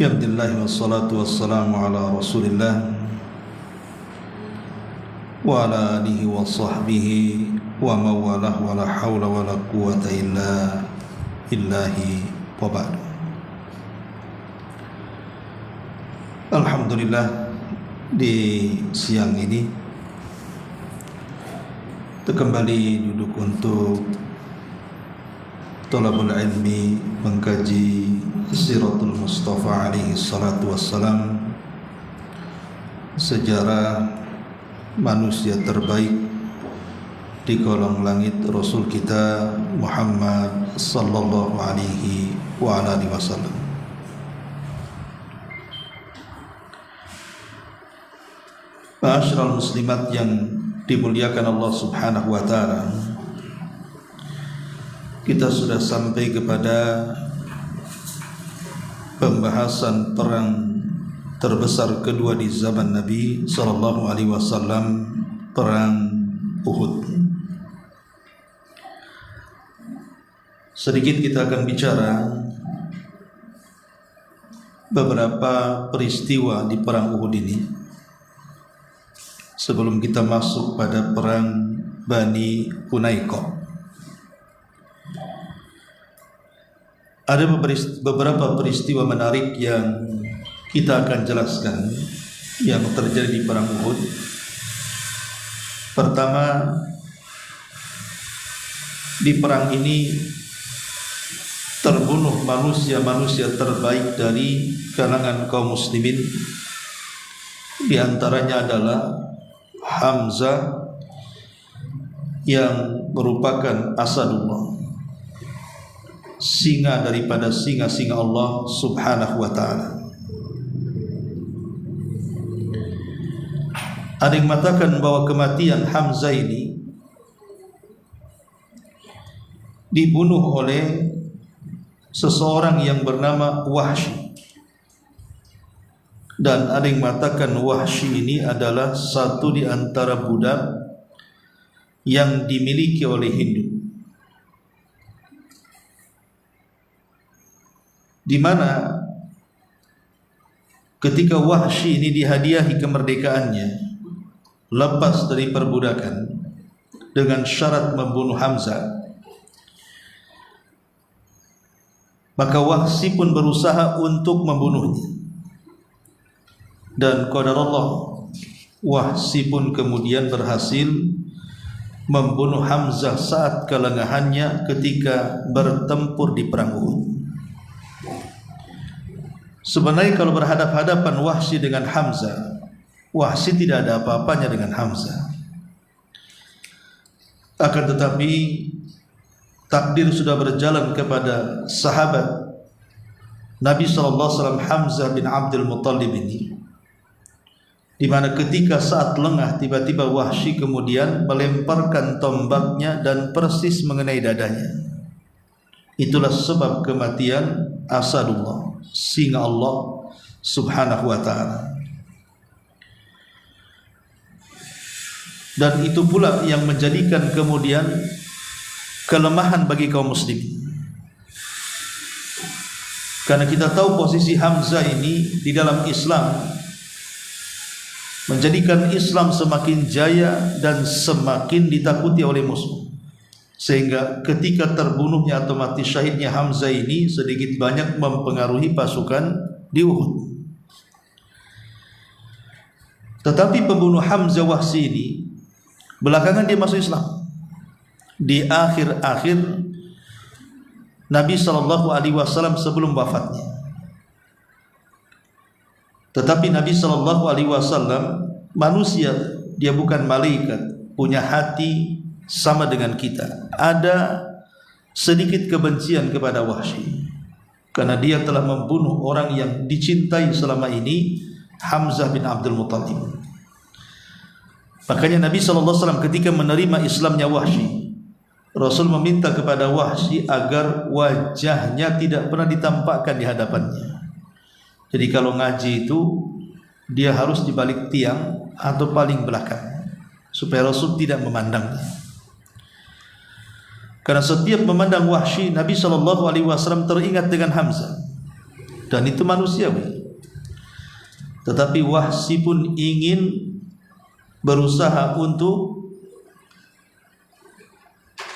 Bismillah wassalatu wassalamu ala rasulillah wa ala alihi wa sahbihi wa mawalah wa la hawla wa la quwata illa billahi wa ba'du. Alhamdulillah, di siang ini kita kembali duduk untuk Thalabul ilmi, mengkaji Siratul Mustafa alaihi salatu wassalam, sejarah manusia terbaik di kolong langit, Rasul kita Muhammad sallallahu alaihi wa alihi wasallam. Ma'asyiral muslimat yang dimuliakan Allah Subhanahu wa taala, kita sudah sampai kepada pembahasan perang terbesar kedua di zaman Nabi sallallahu alaihi wasallam, perang Uhud. Sedikit kita akan bicara beberapa peristiwa di perang Uhud ini sebelum kita masuk pada perang Bani Hunayqah. Ada beberapa peristiwa menarik yang kita akan jelaskan yang terjadi di perang Uhud. Pertama, di perang ini terbunuh manusia-manusia terbaik dari kalangan kaum muslimin. Di antaranya adalah Hamzah yang merupakan Asadullah, singa daripada singa-singa Allah Subhanahu wa ta'ala. Ada yang mengatakan bahwa kematian Hamzah ini dibunuh oleh seseorang yang bernama Wahsy, dan ada yang mengatakan Wahsy ini adalah satu di antara budak yang dimiliki oleh Hindu, di mana ketika Wahsy ini dihadiahi kemerdekaannya, lepas dari perbudakan dengan syarat membunuh Hamzah, maka Wahsy pun berusaha untuk membunuhnya, dan qadarullah Wahsy pun kemudian berhasil membunuh Hamzah saat kelengahannya ketika bertempur di perang Uhud. Sebenarnya kalau berhadap-hadapan Wahsy dengan Hamzah, Wahsy tidak ada apa-apanya dengan Hamzah. Akan tetapi takdir sudah berjalan kepada sahabat Nabi SAW Hamzah bin Abdul Muttalib ini, di mana ketika saat lengah tiba-tiba Wahsy kemudian melemparkan tombaknya dan persis mengenai dadanya. Itulah sebab kematian Asadullah, singa Allah Subhanahu wa ta'ala. Dan itu pula yang menjadikan kemudian kelemahan bagi kaum muslimin. Karena kita tahu posisi Hamzah ini di dalam Islam menjadikan Islam semakin jaya dan semakin ditakuti oleh musuh, sehingga ketika terbunuhnya atau mati syahidnya Hamzah ini sedikit banyak mempengaruhi pasukan di Uhud. Tetapi pembunuh Hamzah Wahsy ini belakangan dia masuk Islam di akhir-akhir Nabi SAW sebelum wafatnya. Tetapi Nabi SAW manusia, dia bukan malaikat, punya hati sama dengan kita. Ada sedikit kebencian kepada Wahsy karena dia telah membunuh orang yang dicintai selama ini, Hamzah bin Abdul Muttalib. Makanya Nabi SAW ketika menerima Islamnya Wahsy, Rasul meminta kepada Wahsy agar wajahnya tidak pernah ditampakkan di hadapannya. Jadi kalau ngaji itu dia harus di balik tiang atau paling belakang supaya Rasul tidak memandangnya. Karena setiap memandang Wahsy, Nabi SAW teringat dengan Hamzah. dan itu manusiawi. Tetapi Wahsy pun ingin berusaha untuk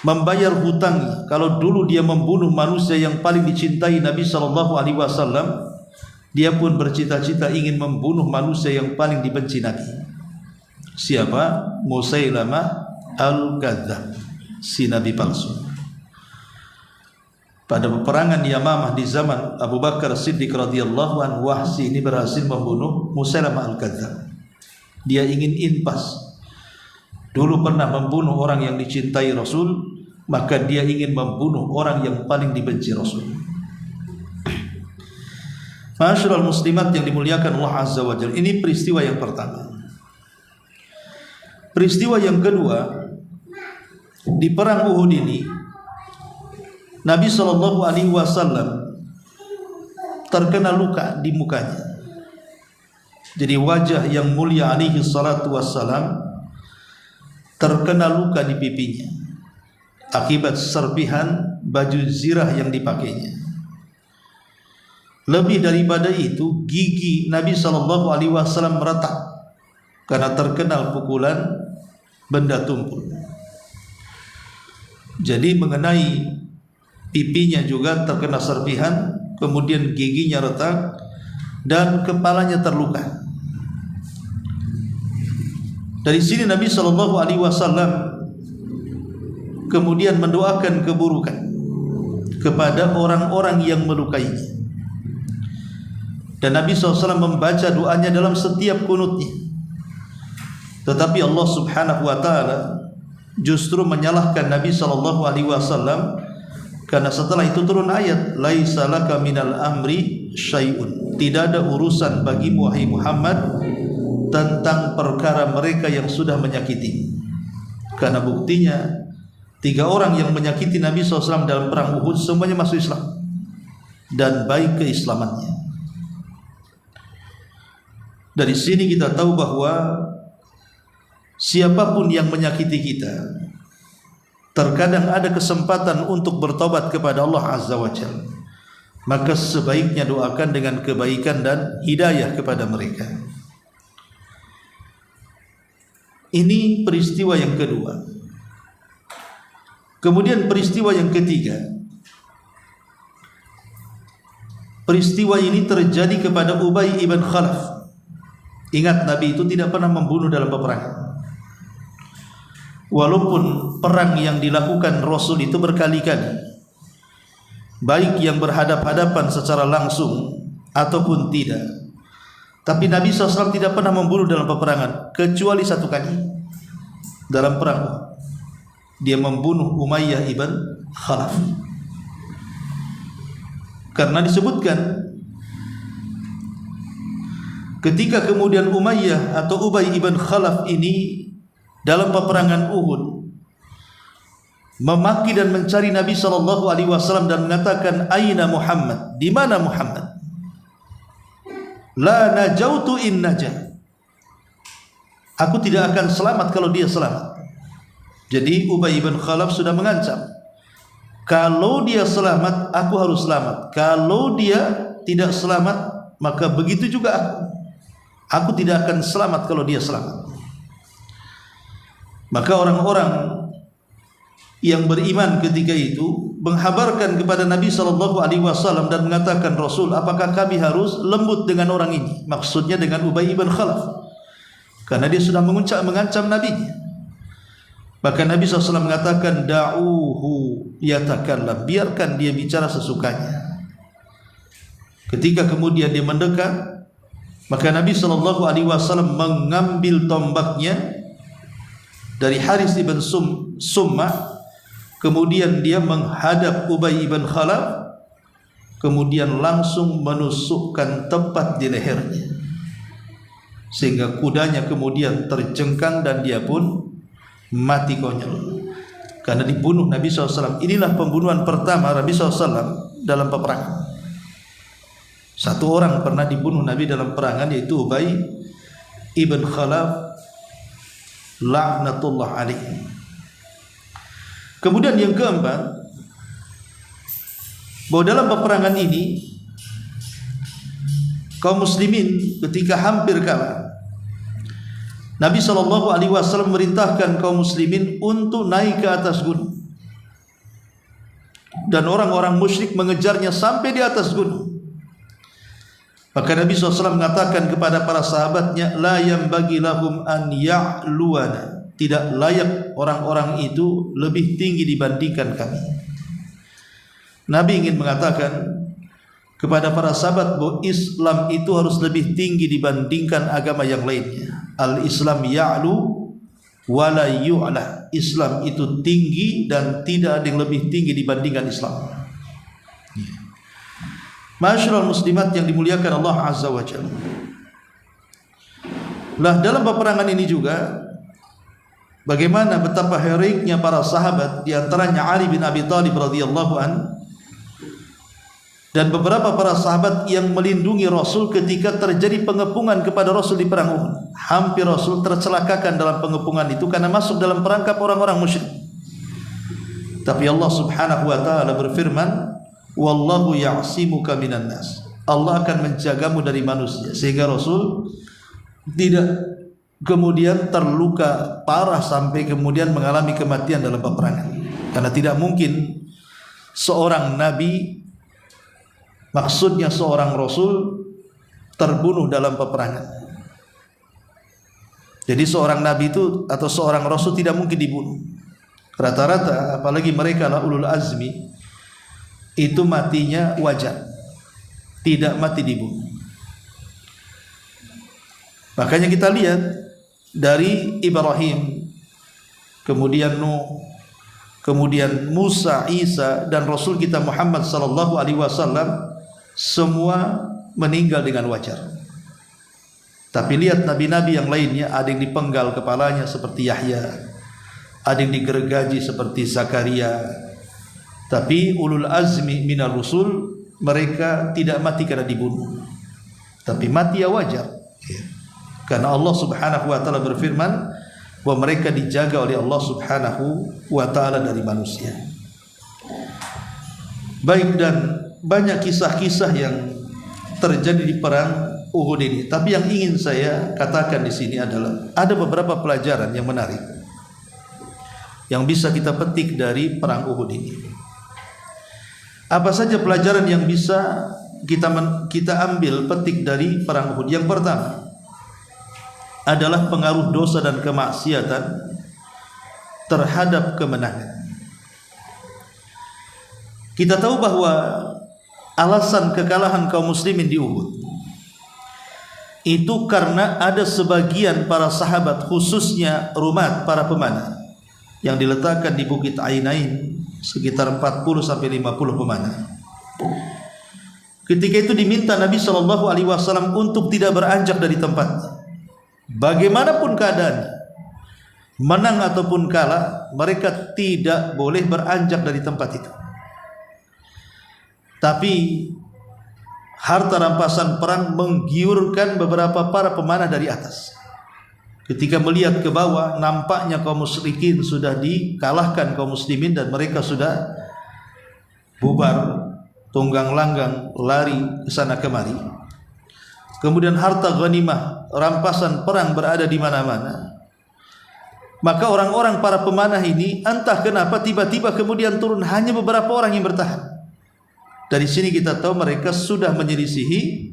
membayar hutang. Kalau dulu dia membunuh manusia yang paling dicintai Nabi SAW, dia pun bercita-cita ingin membunuh manusia yang paling dibenci Nabi. Siapa? Musailamah al-Kadzdzab, si Nabi palsu. Pada peperangan Yamamah di zaman Abu Bakar Siddiq radhiyallahu anhu, Wahsy ini berhasil membunuh Musailamah al-Kadzdzab. Dia ingin impas. Dulu pernah membunuh orang yang dicintai Rasul, maka dia ingin membunuh orang yang paling dibenci Rasul. Ma'asyiral muslimat yang dimuliakan Allah Azza wa Jalla, ini peristiwa yang pertama. Peristiwa yang kedua, di perang Uhud ini Nabi SAW terkena luka di mukanya. Jadi wajah yang mulia alaihi salatu wassalam terkena luka di pipinya akibat serpihan baju zirah yang dipakainya. Lebih daripada itu, gigi Nabi SAW retak karena terkena pukulan benda tumpul. Jadi mengenai pipinya juga terkena serpihan, kemudian giginya retak dan kepalanya terluka. Dari sini Nabi SAW kemudian mendoakan keburukan kepada orang-orang yang melukainya. Dan Nabi SAW membaca doanya dalam setiap kunutnya. Tetapi Allah Subhanahu wa ta'ala justru menyalahkan Nabi SAW, karena setelah itu turun ayat, laisa laka minal amri syai'un, tidak ada urusan bagimu wahai Muhammad tentang perkara mereka yang sudah menyakiti. Karena buktinya 3 orang yang menyakiti Nabi SAW dalam perang Uhud semuanya masuk Islam dan baik keislamannya. Dari sini kita tahu bahwa siapapun yang menyakiti kita, terkadang ada kesempatan untuk bertobat kepada Allah Azza wa Jalla, maka sebaiknya doakan dengan kebaikan dan hidayah kepada mereka. Ini peristiwa yang kedua. Kemudian peristiwa yang ketiga, peristiwa ini terjadi kepada Ubay ibn Khalaf. Ingat, Nabi itu tidak pernah membunuh dalam peperangan. Walaupun perang yang dilakukan Rasul itu berkali-kali, baik yang berhadap-hadapan secara langsung ataupun tidak, tapi Nabi SAW tidak pernah membunuh dalam peperangan, kecuali 1 kali dalam perang. Dia membunuh Umayyah ibn Khalaf. Karena disebutkan ketika kemudian Umayyah atau Ubay ibn Khalaf ini dalam peperangan Uhud memaki dan mencari Nabi SAW dan mengatakan, aina Muhammad, di mana Muhammad? La najautu in najah, aku tidak akan selamat kalau dia selamat. Jadi Ubay ibn Khalaf sudah mengancam, kalau dia selamat aku harus selamat, kalau dia tidak selamat maka begitu juga aku tidak akan selamat kalau dia selamat. Maka orang-orang yang beriman ketika itu menghabarkan kepada Nabi SAW dan mengatakan, Rasul, apakah kami harus lembut dengan orang ini? Maksudnya dengan Ubay ibn Khalaf, karena dia sudah mengancam Nabi. Maka Nabi SAW mengatakan, da'uhu yatakallam, biarkan dia bicara sesukanya. Ketika kemudian dia mendekat, maka Nabi SAW mengambil tombaknya dari Haris ibn Summah, kemudian dia menghadap Ubay ibn Khalaf, kemudian langsung menusukkan tepat di lehernya, sehingga kudanya kemudian terjengkang dan dia pun mati konyol karena dibunuh Nabi SAW. Inilah pembunuhan pertama Nabi SAW dalam peperangan. 1 orang pernah dibunuh Nabi dalam perangan, yaitu Ubay ibn Khalaf laknatullah alaihi. Kemudian yang keempat, bahwa dalam peperangan ini kaum muslimin ketika hampir kalah, Nabi SAW merintahkan kaum muslimin untuk naik ke atas gunung, dan orang-orang musyrik mengejarnya sampai di atas gunung. Maka Nabi SAW mengatakan kepada para sahabatnya, la yanbaghi lahum an ya'luwana, tidak layak orang-orang itu lebih tinggi dibandingkan kami. Nabi ingin mengatakan kepada para sahabat bahwa Islam itu harus lebih tinggi dibandingkan agama yang lainnya. Al-Islam ya'lu wa la yu'la. Islam itu tinggi dan tidak ada yang lebih tinggi dibandingkan Islam. Ma'asyiral muslimat yang dimuliakan Allah Azza wa Jalla. Lah dalam peperangan ini juga bagaimana betapa heroiknya para sahabat, di antaranya Ali bin Abi Thalib radhiyallahu an, dan beberapa para sahabat yang melindungi Rasul ketika terjadi pengepungan kepada Rasul di perang Uhud. Hampir Rasul tercelakakan dalam pengepungan itu karena masuk dalam perangkap orang-orang musyrik. Tapi Allah Subhanahu wa taala berfirman, wallahu ya'simuka minan nas. Allah akan menjagamu dari manusia, sehingga Rasul tidak kemudian terluka parah sampai kemudian mengalami kematian dalam peperangan. Karena tidak mungkin seorang nabi, maksudnya seorang Rasul, terbunuh dalam peperangan. Jadi seorang nabi itu atau seorang Rasul tidak mungkin dibunuh. Rata-rata apalagi mereka lah ulul azmi, itu matinya wajar, tidak mati dibunuh. Makanya kita lihat dari Ibrahim, kemudian Nuh, kemudian Musa, Isa, dan Rasul kita Muhammad sallallahu alaihi wasallam semua meninggal dengan wajar. Tapi lihat nabi-nabi yang lainnya, ada yang dipenggal kepalanya seperti Yahya, ada yang digergaji seperti Zakaria. Tapi ulul azmi minar rusul, mereka tidak mati karena dibunuh, tapi mati ya wajar, karena Allah Subhanahu wa taala berfirman bahwa mereka dijaga oleh Allah Subhanahu wa taala dari manusia. Baik, dan banyak kisah-kisah yang terjadi di perang Uhud ini. Tapi yang ingin saya katakan di sini adalah ada beberapa pelajaran yang menarik yang bisa kita petik dari perang Uhud ini. Apa saja pelajaran yang bisa kita ambil petik dari perang Uhud? Yang pertama adalah pengaruh dosa dan kemaksiatan terhadap kemenangan. Kita tahu bahwa alasan kekalahan kaum muslimin di Uhud itu karena ada sebagian para sahabat, khususnya rumat, para pemanah, yang diletakkan di Bukit Ainain, sekitar 40-50 pemanah. Ketika itu diminta Nabi SAW untuk tidak beranjak dari tempat. Bagaimanapun keadaan, menang ataupun kalah, mereka tidak boleh beranjak dari tempat itu. Tapi harta rampasan perang menggiurkan beberapa para pemanah dari atas. Ketika melihat ke bawah, nampaknya kaum musyrikin sudah dikalahkan kaum muslimin dan mereka sudah bubar, tunggang langgang, lari ke sana kemari. Kemudian harta ghanimah, rampasan perang berada di mana-mana. Maka orang-orang para pemanah ini entah kenapa tiba-tiba kemudian turun, hanya beberapa orang yang bertahan. Dari sini kita tahu mereka sudah menyelisihi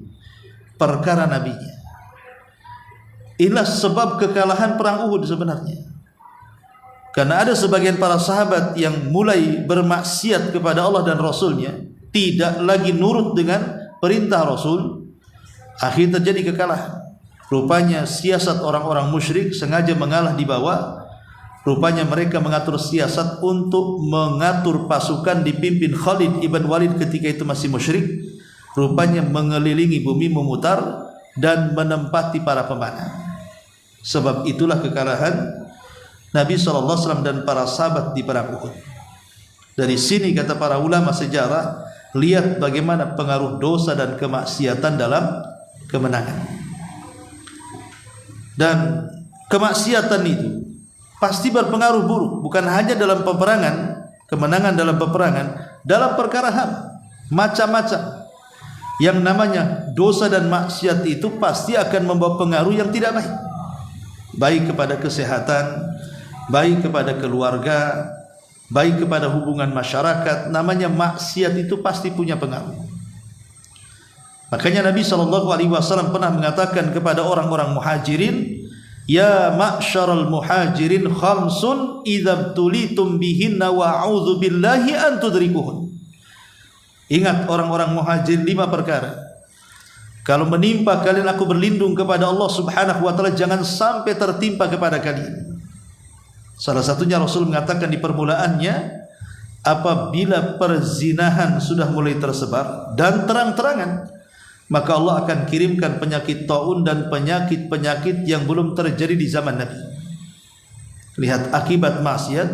perkara nabinya. Inilah sebab kekalahan perang Uhud sebenarnya. Karena ada sebagian para sahabat yang mulai bermaksiat kepada Allah dan Rasulnya, tidak lagi nurut dengan perintah Rasul. Akhirnya terjadi kekalahan. Rupanya siasat orang-orang musyrik sengaja mengalah di bawah. Rupanya mereka mengatur siasat untuk mengatur pasukan dipimpin Khalid ibn Walid ketika itu masih musyrik. Rupanya mengelilingi bumi, memutar dan menempati para pemanah. Sebab itulah kekalahan Nabi SAW dan para sahabat di perang Uhud. Dari sini kata para ulama sejarah, lihat bagaimana pengaruh dosa dan kemaksiatan dalam kemenangan. Dan kemaksiatan itu pasti berpengaruh buruk, bukan hanya dalam peperangan, kemenangan dalam peperangan, dalam perkara HAM macam-macam. Yang namanya dosa dan maksiat itu pasti akan membawa pengaruh yang tidak baik, baik kepada kesehatan, baik kepada keluarga, baik kepada hubungan masyarakat. Namanya maksiat itu pasti punya pengaruh. Makanya Nabi SAW pernah mengatakan kepada orang-orang muhajirin, ya ma'syaral muhajirin khamsun idza tulitum bihinna wa a'udzu billahi an tudrikuhun. Ingat orang-orang muhajir, 5 perkara. Kalau menimpa kalian, aku berlindung kepada Allah Subhanahu wa taala jangan sampai tertimpa kepada kalian. Salah satunya Rasul mengatakan di permulaannya, apabila perzinahan sudah mulai tersebar dan terang-terangan, maka Allah akan kirimkan penyakit taun dan penyakit-penyakit yang belum terjadi di zaman Nabi. Lihat, akibat maksiat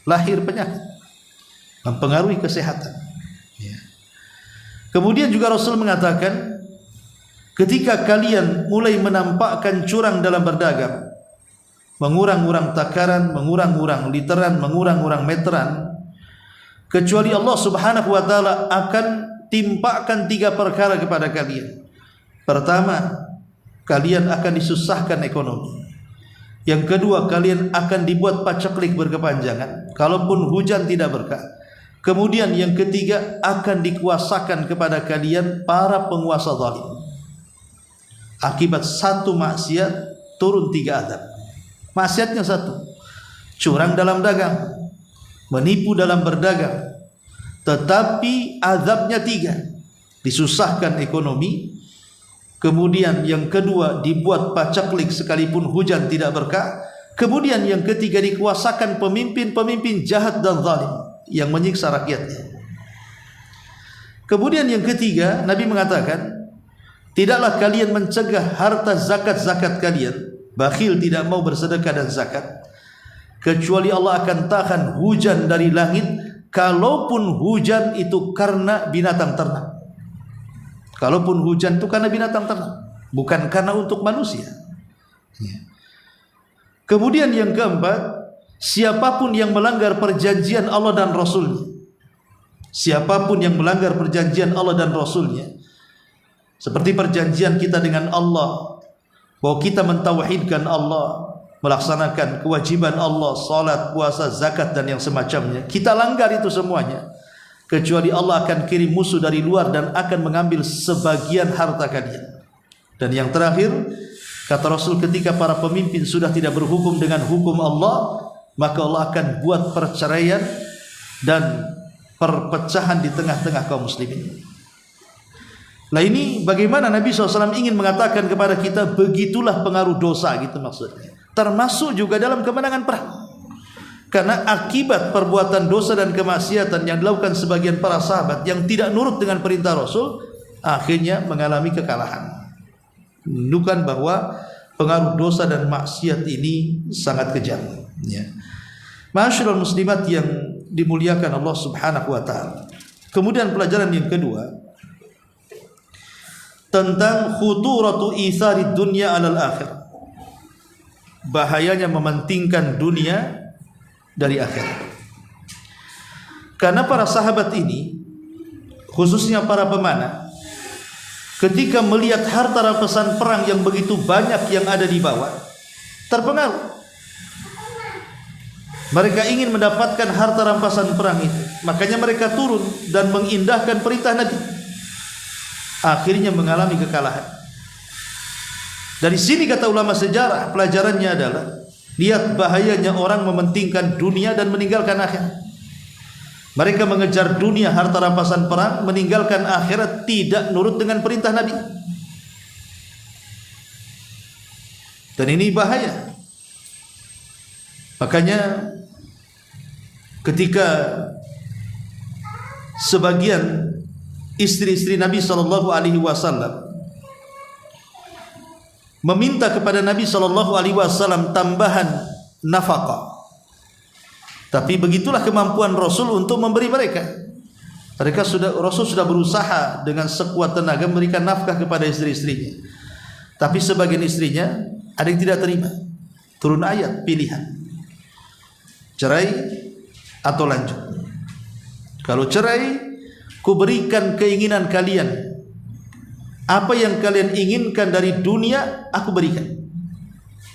lahir penyakit, mempengaruhi kesehatan. Kemudian juga Rasul mengatakan, ketika kalian mulai menampakkan curang dalam berdagang, mengurang-urang takaran, mengurang-urang literan, mengurang-urang meteran, kecuali Allah Subhanahu wa taala akan timpakan 3 perkara kepada kalian. Pertama, kalian akan disusahkan ekonomi. Yang kedua, kalian akan dibuat paceklik berkepanjangan, kalaupun hujan tidak berkah. Kemudian yang ketiga, akan dikuasakan kepada kalian para penguasa zalim. Akibat satu maksiat turun 3 azab. Maksiatnya 1, curang dalam dagang, menipu dalam berdagang. Tetapi azabnya 3, disusahkan ekonomi. Kemudian yang kedua, dibuat paceklik sekalipun hujan tidak berkah. Kemudian yang ketiga, dikuasakan pemimpin-pemimpin jahat dan zalim yang menyiksa rakyatnya. Kemudian yang ketiga, Nabi mengatakan, tidaklah kalian mencegah harta zakat-zakat kalian, bakhil tidak mau bersedekah dan zakat, kecuali Allah akan tahan hujan dari langit, kalaupun hujan itu karena binatang ternak. Kalaupun hujan itu karena binatang ternak, bukan karena untuk manusia. Kemudian yang keempat, siapapun yang melanggar perjanjian Allah dan Rasulnya, siapapun yang melanggar perjanjian Allah dan Rasulnya, seperti perjanjian kita dengan Allah, bahwa kita mentauhidkan Allah, melaksanakan kewajiban Allah, salat, puasa, zakat dan yang semacamnya, kita langgar itu semuanya, kecuali Allah akan kirim musuh dari luar dan akan mengambil sebagian harta kalian. Dan yang terakhir, kata Rasul, ketika para pemimpin sudah tidak berhukum dengan hukum Allah, maka Allah akan buat perceraian dan perpecahan di tengah-tengah kaum muslimin. Nah, ini bagaimana Nabi SAW ingin mengatakan kepada kita, begitulah pengaruh dosa, gitu maksudnya. Termasuk juga dalam kemenangan perang. Karena akibat perbuatan dosa dan kemaksiatan yang dilakukan sebagian para sahabat yang tidak nurut dengan perintah Rasul, akhirnya mengalami kekalahan. Menunjukkan bahwa pengaruh dosa dan maksiat ini sangat kejam. Ma'asyiral muslimat yang dimuliakan Allah Subhanahu wa taala. Kemudian pelajaran yang kedua tentang khuturatu itharid dunya 'alal akhirah. Bahayanya mementingkan dunia dari akhirat. Karena para sahabat ini, khususnya para pemanah, ketika melihat harta rampasan perang yang begitu banyak yang ada di bawah, terpengaruh. Mereka ingin mendapatkan harta rampasan perang itu, makanya mereka turun dan mengindahkan perintah Nabi. Akhirnya mengalami kekalahan. Dari sini kata ulama sejarah, pelajarannya adalah, lihat bahayanya orang mementingkan dunia dan meninggalkan akhirat. Mereka mengejar dunia, harta rampasan perang, meninggalkan akhirat, tidak nurut dengan perintah Nabi. Dan ini bahaya. Makanya ketika sebagian istri-istri Nabi SAW meminta kepada Nabi SAW tambahan nafkah, tapi begitulah kemampuan Rasul untuk memberi mereka. Rasul sudah berusaha dengan sekuat tenaga memberikan nafkah kepada istri-istrinya, tapi sebagian istrinya ada yang tidak terima. Turun ayat pilihan, cerai atau lanjut. Kalau cerai, ku berikan keinginan kalian Apa yang kalian inginkan dari dunia aku berikan.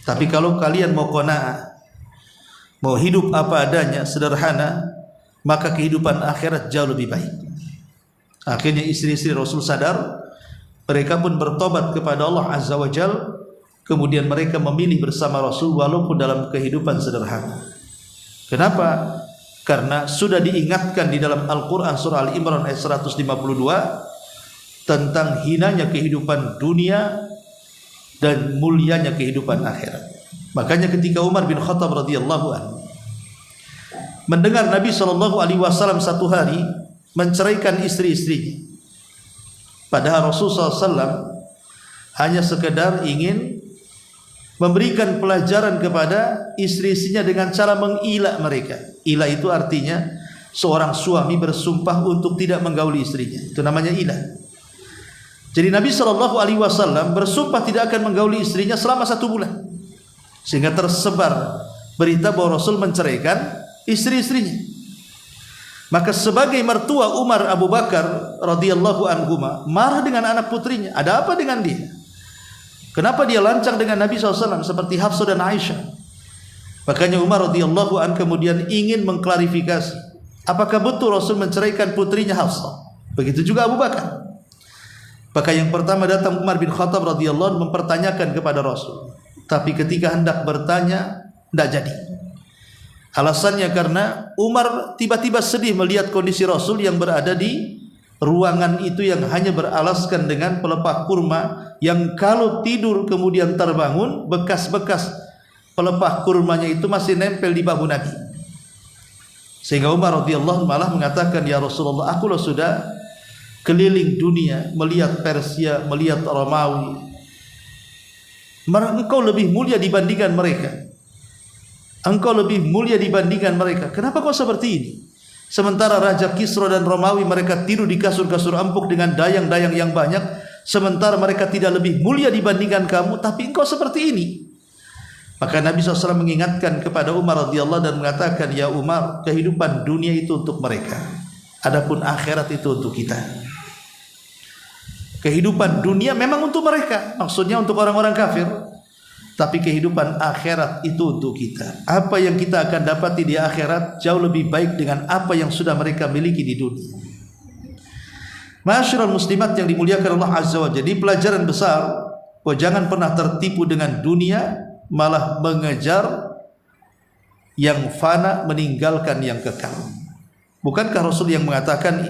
Tapi kalau kalian mau qanaah, mau hidup apa adanya, sederhana, maka kehidupan akhirat jauh lebih baik. Akhirnya istri-istri Rasul sadar, mereka pun bertobat kepada Allah Azza wa Jal. Kemudian mereka memilih bersama Rasul walaupun dalam kehidupan sederhana. Kenapa? Karena sudah diingatkan di dalam Al-Quran surah Al-Imran ayat 152 tentang hinanya kehidupan dunia dan mulianya kehidupan akhirat. Makanya ketika Umar bin Khattab radhiyallahu anhu mendengar Nabi SAW satu hari menceraikan istri-istrinya, padahal Rasulullah SAW hanya sekedar ingin memberikan pelajaran kepada istri-istrinya dengan cara mengilah mereka. Ilah itu artinya seorang suami bersumpah untuk tidak menggauli istrinya. Itu namanya ilah. Jadi Nabi SAW bersumpah tidak akan menggauli istrinya selama 1 bulan, sehingga tersebar berita bahwa Rasul menceraikan istri-istrinya. Maka sebagai mertua Umar Abu Bakar radhiyallahu anhu marah dengan anak putrinya. Ada apa dengan dia? Kenapa dia lancang dengan Nabi SAW seperti Hafsah dan Aisyah? Makanya Umar radhiyallahu anhu kemudian ingin mengklarifikasi, apakah betul Rasul menceraikan putrinya Hafsah? Begitu juga Abu Bakar. Maka yang pertama datang Umar bin Khattab radhiyallahu anhu mempertanyakan kepada Rasul. Tapi ketika hendak bertanya, tidak jadi. Alasannya karena Umar tiba-tiba sedih melihat kondisi Rasul yang berada di ruangan itu yang hanya beralaskan dengan pelepah kurma, yang kalau tidur kemudian terbangun, bekas-bekas pelepah kurmanya itu masih nempel di bahu Nabi. Sehingga Umar radhiyallahu malah mengatakan, ya Rasulullah, aku sudah keliling dunia, melihat Persia, melihat Romawi, engkau lebih mulia dibandingkan mereka. Engkau lebih mulia dibandingkan mereka. Kenapa kau seperti ini? Sementara Raja Kisra dan Romawi mereka tidur di kasur-kasur empuk dengan dayang-dayang yang banyak, sementara mereka tidak lebih mulia dibandingkan kamu, tapi engkau seperti ini. Maka Nabi SAW mengingatkan kepada Umar radhiyallahu dan mengatakan, ya Umar, kehidupan dunia itu untuk mereka, adapun akhirat itu untuk kita. Kehidupan dunia memang untuk mereka, maksudnya untuk orang-orang kafir, tapi kehidupan akhirat itu untuk kita. Apa yang kita akan dapati di akhirat jauh lebih baik dengan apa yang sudah mereka miliki di dunia. Ma'asyiral muslimat yang dimuliakan Allah Azza wa Jalla, jadi pelajaran besar bahwa jangan pernah tertipu dengan dunia, malah mengejar yang fana, meninggalkan yang kekal. Bukankah Rasul yang mengatakan,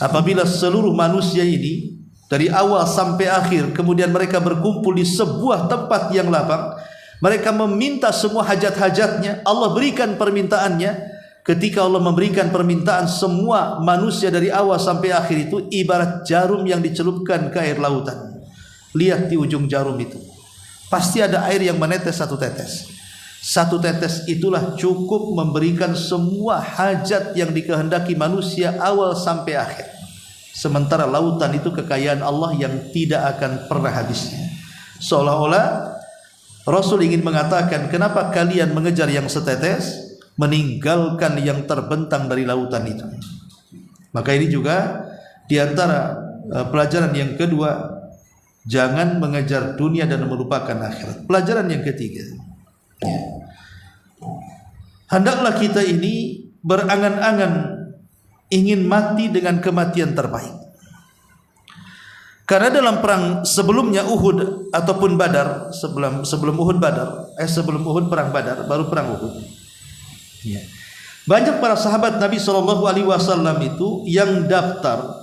apabila seluruh manusia ini dari awal sampai akhir kemudian mereka berkumpul di sebuah tempat yang lapang, mereka meminta semua hajat-hajatnya, Allah berikan permintaannya. Ketika Allah memberikan permintaan, semua manusia dari awal sampai akhir itu ibarat jarum yang dicelupkan ke air lautan. Lihat di ujung jarum itu, pasti ada air yang menetes 1 tetes. 1 tetes itulah cukup memberikan semua hajat yang dikehendaki manusia awal sampai akhir. Sementara lautan itu kekayaan Allah yang tidak akan pernah habisnya. Seolah-olah Rasul ingin mengatakan, kenapa kalian mengejar yang setetes, meninggalkan yang terbentang dari lautan itu. Maka ini juga diantara pelajaran yang kedua, jangan mengejar dunia dan melupakan akhirat. Pelajaran yang ketiga, hendaklah kita ini berangan-angan ingin mati dengan kematian terbaik. Karena dalam perang sebelumnya Uhud ataupun Badar, sebelum Uhud perang Badar, baru perang Uhud. Ya. Banyak para sahabat Nabi SAW itu yang daftar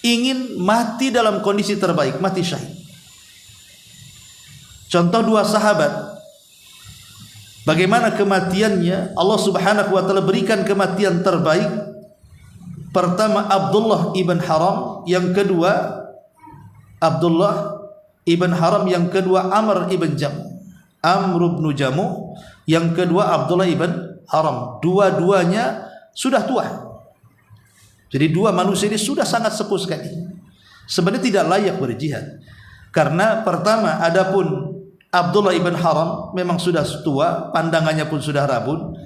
ingin mati dalam kondisi terbaik, mati syahid. Contoh 2 sahabat, bagaimana kematiannya Allah Subhanahu wa taala berikan kematian terbaik. Pertama Abdullah ibn Haram, yang kedua Abdullah ibn Haram, yang kedua Amr ibn Jamuh. Amr ibn Jamuh, yang kedua Abdullah ibn Haram. Dua-duanya sudah tua. Jadi 2 manusia ini sudah sangat sepuh sekali. Sebenarnya tidak layak berjihad. Karena pertama, adapun Abdullah ibn Haram memang sudah tua, pandangannya pun sudah rabun.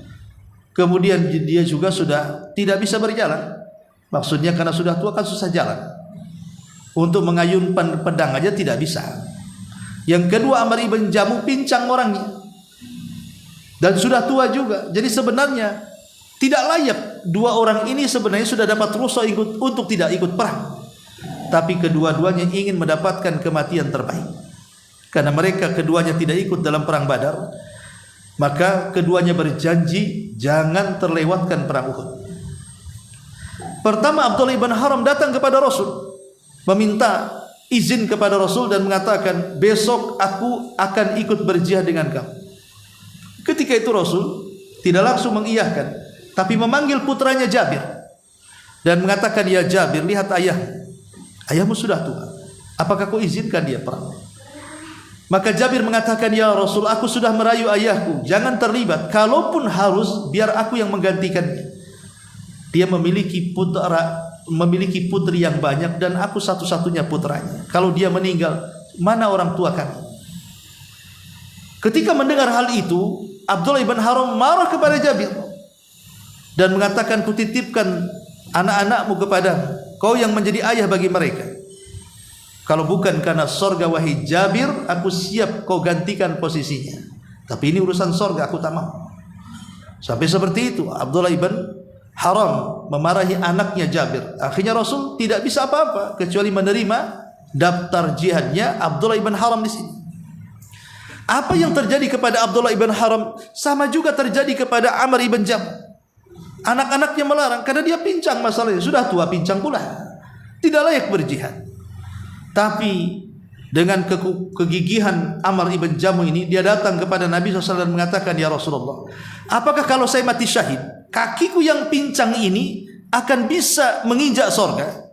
Kemudian dia juga sudah tidak bisa berjalan. Maksudnya karena sudah tua kan susah jalan. untuk mengayunkan pedang aja tidak bisa. Yang kedua, Amr ibn Jamuh pincang orangnya dan sudah tua juga. Jadi sebenarnya tidak layak dua orang ini, sebenarnya sudah dapat rukhsah untuk tidak ikut perang. Tapi kedua-duanya ingin mendapatkan kematian terbaik. Karena mereka keduanya tidak ikut dalam perang Badar, maka keduanya berjanji jangan terlewatkan perang Uhud. Pertama, Abdullah ibn Haram datang kepada Rasul, meminta izin kepada Rasul dan mengatakan, besok aku akan ikut berjihad dengan kamu. Ketika itu Rasul tidak langsung mengiyahkan, tapi memanggil putranya Jabir dan mengatakan, ya Jabir, lihat ayahmu sudah tua, apakah kau izinkan dia perang? Maka Jabir mengatakan, ya Rasul, aku sudah merayu ayahku, jangan terlibat, kalaupun harus biar aku yang menggantikannya. Dia memiliki putri yang banyak dan aku satu-satunya putranya. Kalau dia meninggal, mana orang tua kami? Ketika mendengar hal itu, Abdullah ibn Haram marah kepada Jabir dan mengatakan, kutitipkan anak-anakmu kepada kau yang menjadi ayah bagi mereka. Kalau bukan karena sorga, wahai Jabir, aku siap kau gantikan posisinya. Tapi ini urusan sorga, aku tak mau. Sampai seperti itu Abdullah ibn Haram memarahi anaknya Jabir. Akhirnya Rasul tidak bisa apa-apa kecuali menerima daftar jihadnya Abdullah ibn Haram di sini. Apa yang terjadi kepada Abdullah ibn Haram sama juga terjadi kepada Amr ibn Jamuh. Anak-anaknya melarang karena dia pincang, masalahnya sudah tua pincang pula, tidak layak berjihad. Tapi dengan kegigihan Amr ibn Jamuh ini, dia datang kepada Nabi SAW dan mengatakan, ya Rasulullah, apakah kalau saya mati syahid, kakiku yang pincang ini akan bisa menginjak sorga?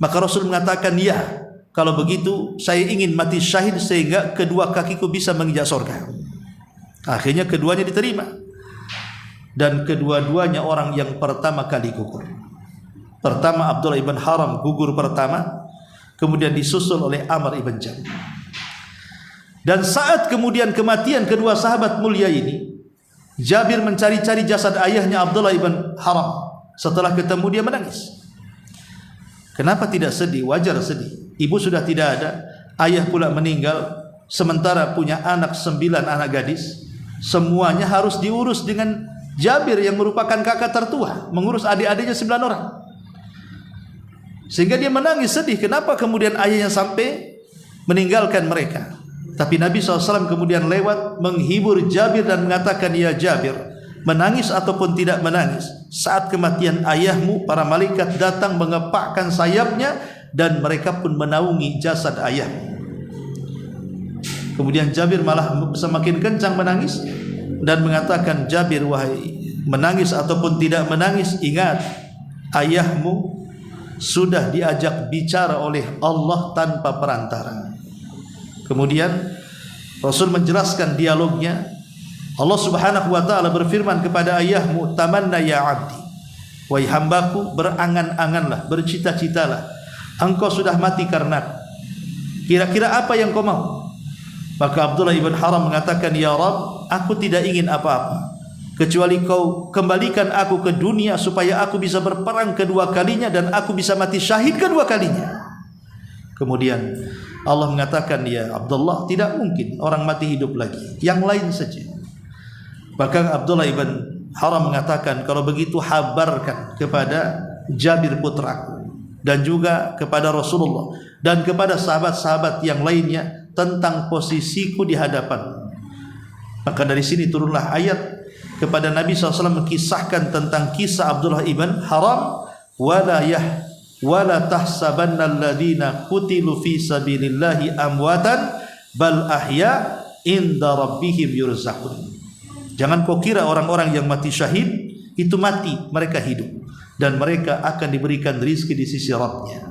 Maka Rasul mengatakan, ya, kalau begitu saya ingin mati syahid sehingga kedua kakiku bisa menginjak sorga. Akhirnya keduanya diterima, dan kedua-duanya orang yang pertama kali gugur. Pertama Abdullah ibn Haram gugur pertama, kemudian disusul oleh Amr ibn Jamuh. Dan saat kemudian kematian kedua sahabat mulia ini, Jabir mencari-cari jasad ayahnya Abdullah ibn Haram. Setelah ketemu dia menangis. Kenapa tidak sedih? Wajar sedih. Ibu sudah tidak ada, ayah pula meninggal, sementara punya anak 9 anak gadis. Semuanya harus diurus dengan Jabir yang merupakan kakak tertua, mengurus adik-adiknya 9 orang. Sehingga dia menangis sedih, kenapa kemudian ayahnya sampai meninggalkan mereka. Tapi Nabi SAW kemudian lewat menghibur Jabir dan mengatakan, ya Jabir, menangis ataupun tidak menangis, saat kematian ayahmu para malaikat datang mengepakkan sayapnya dan mereka pun menaungi jasad ayahmu. Kemudian Jabir malah semakin kencang menangis dan mengatakan, Jabir, wahai menangis ataupun tidak menangis, ingat ayahmu sudah diajak bicara oleh Allah tanpa perantara. Kemudian Rasul menjelaskan dialognya. Allah Subhanahu wa taala berfirman kepada ayahmu, tamanna ya abdi, wahai hambaku, berangan-anganlah, bercita-citalah, engkau sudah mati karena kira-kira apa yang kau mau? Maka Abdullah ibn Haram mengatakan, ya Rabb, aku tidak ingin apa-apa kecuali kau kembalikan aku ke dunia supaya aku bisa berperang kedua kalinya dan aku bisa mati syahid kedua kalinya. Kemudian Allah mengatakan, ya Abdullah, tidak mungkin orang mati hidup lagi, yang lain saja. Bahkan Abdullah ibn Haram mengatakan, kalau begitu habarkan kepada Jabir putraku dan juga kepada Rasulullah dan kepada sahabat-sahabat yang lainnya tentang posisiku di hadapan. Maka dari sini turunlah ayat kepada Nabi SAW mengisahkan tentang kisah Abdullah ibn Haram, wala tahsabanna alladhina qutilu fi sabilillahi amwatan bal ahya inda rabbihim yurzaqun. Jangan kau kira orang-orang yang mati syahid itu mati, mereka hidup dan mereka akan diberikan rizki di sisi Rabbnya.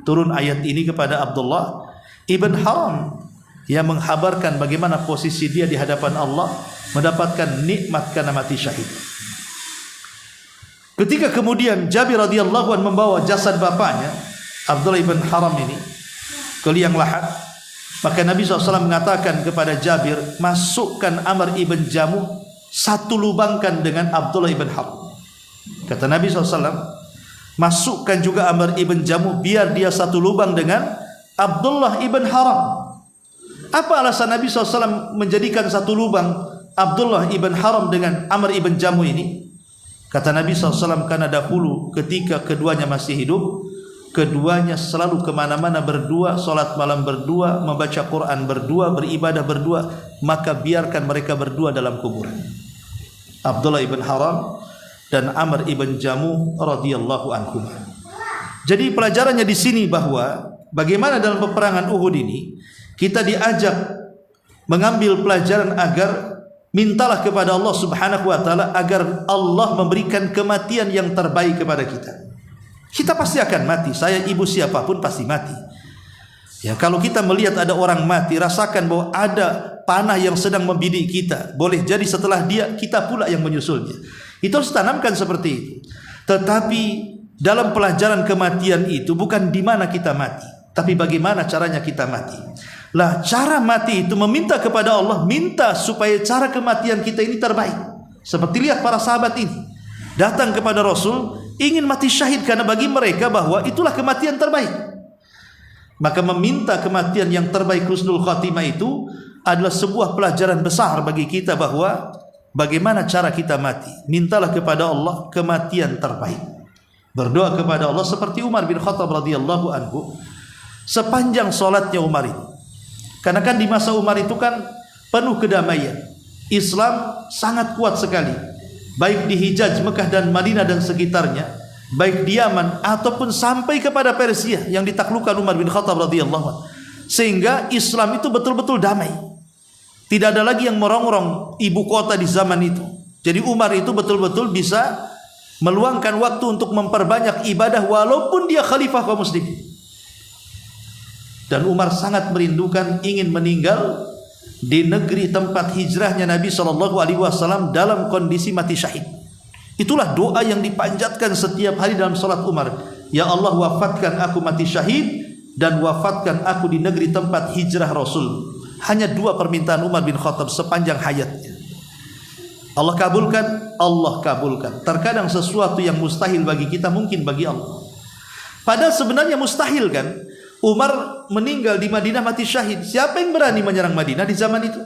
Turun ayat ini kepada Abdullah ibn Haram yang menghabarkan bagaimana posisi dia di hadapan Allah, mendapatkan nikmat karena mati syahid. Ketika kemudian Jabir radhiyallahu anhu membawa jasad bapaknya Abdullah ibn Haram ini ke liang lahat, maka Nabi SAW mengatakan kepada Jabir, masukkan Amr ibn Jamuh, satu lubangkan dengan Abdullah ibn Haram. Kata Nabi SAW, Masukkan juga Amr ibn Jamuh biar dia satu lubang dengan Abdullah ibn Haram. Apa alasan Nabi SAW menjadikan satu lubang Abdullah ibn Haram dengan Amr ibn Jamuh ini? Kata Nabi SAW, karena dahulu ketika keduanya masih hidup, keduanya selalu kemana-mana berdua, salat malam berdua, membaca Quran berdua, beribadah berdua, maka biarkan mereka berdua dalam kuburan. Abdullah ibn Haram dan Amr ibn Jamuh radhiyallahu anhum. Jadi pelajarannya di sini bahwa bagaimana dalam peperangan Uhud ini kita diajak mengambil pelajaran agar mintalah kepada Allah Subhanahu wa taala agar Allah memberikan kematian yang terbaik kepada kita. Kita pasti akan mati. Saya, ibu, siapapun pasti mati. Ya, kalau kita melihat ada orang mati, rasakan bahwa ada panah yang sedang membidik kita. Boleh jadi setelah dia, kita pula yang menyusulnya. Itu harus tanamkan seperti itu. Tetapi dalam pelajaran kematian itu bukan di mana kita mati, tapi bagaimana caranya kita mati. Lah, cara mati itu meminta kepada Allah, minta supaya cara kematian kita ini terbaik. Seperti lihat para sahabat ini datang kepada Rasul, ingin mati syahid karena bagi mereka bahwa itulah kematian terbaik. Maka meminta kematian yang terbaik, husnul khatimah, itu adalah sebuah pelajaran besar bagi kita bahwa bagaimana cara kita mati. Mintalah kepada Allah kematian terbaik. Berdoa kepada Allah seperti Umar bin Khattab radhiyallahu anhu sepanjang salatnya Umar itu. Karena kan di masa Umar itu kan penuh kedamaian. Islam sangat kuat sekali. Baik di Hijaz, Mekah dan Madinah dan sekitarnya, baik di Yaman ataupun sampai kepada Persia yang ditaklukkan Umar bin Khattab radhiyallahu anhu. Sehingga Islam itu betul-betul damai. Tidak ada lagi yang merongrong ibu kota di zaman itu. Jadi Umar itu betul-betul bisa meluangkan waktu untuk memperbanyak ibadah walaupun dia khalifah kaum muslimin. Dan Umar sangat merindukan, ingin meninggal di negeri tempat hijrahnya Nabi SAW dalam kondisi mati syahid. Itulah doa yang dipanjatkan setiap hari dalam salat Umar. Ya Allah, wafatkan aku mati syahid dan wafatkan aku di negeri tempat hijrah Rasul. Hanya dua permintaan Umar bin Khattab sepanjang hayatnya. Allah kabulkan, Allah kabulkan. Terkadang sesuatu yang mustahil bagi kita mungkin bagi Allah. Padahal sebenarnya mustahil kan. Umar meninggal di Madinah mati syahid. Siapa yang berani menyerang Madinah di zaman itu?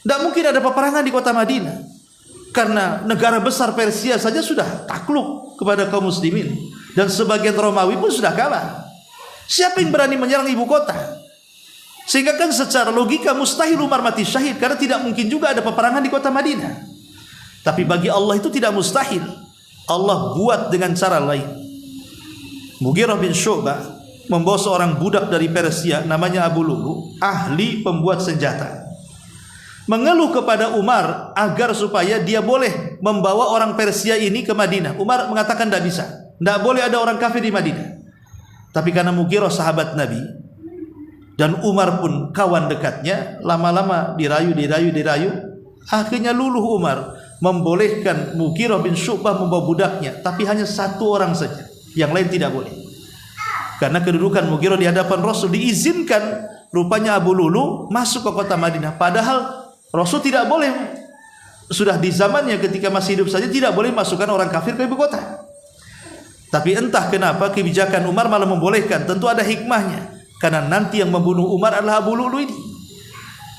Tidak mungkin ada peperangan di kota Madinah. Karena negara besar Persia saja sudah takluk kepada kaum muslimin. Dan sebagian Romawi pun sudah kalah. Siapa yang berani menyerang ibu kota? Sehingga kan secara logika mustahil Umar mati syahid. Karena tidak mungkin juga ada peperangan di kota Madinah. Tapi bagi Allah itu tidak mustahil. Allah buat dengan cara lain. Mughirah bin Syu'bah membawa seorang budak dari Persia namanya Abu Lulu, ahli pembuat senjata, mengeluh kepada Umar agar supaya dia boleh membawa orang Persia ini ke Madinah. Umar mengatakan tidak bisa, tidak boleh ada orang kafir di Madinah. Tapi karena Mughirah sahabat Nabi dan Umar pun kawan dekatnya, lama-lama dirayu, akhirnya luluh Umar membolehkan Mughirah bin Syu'bah membawa budaknya, tapi hanya satu orang saja, yang lain tidak boleh. Karena kedudukan Mughirah di hadapan Rasul, diizinkan rupanya Abu Lulu masuk ke kota Madinah. Padahal Rasul tidak boleh, sudah di zamannya ketika masih hidup saja tidak boleh masukkan orang kafir ke ibu kota. Tapi entah kenapa kebijakan Umar malah membolehkan. Tentu ada hikmahnya. Karena nanti yang membunuh Umar adalah Abu Lulu ini.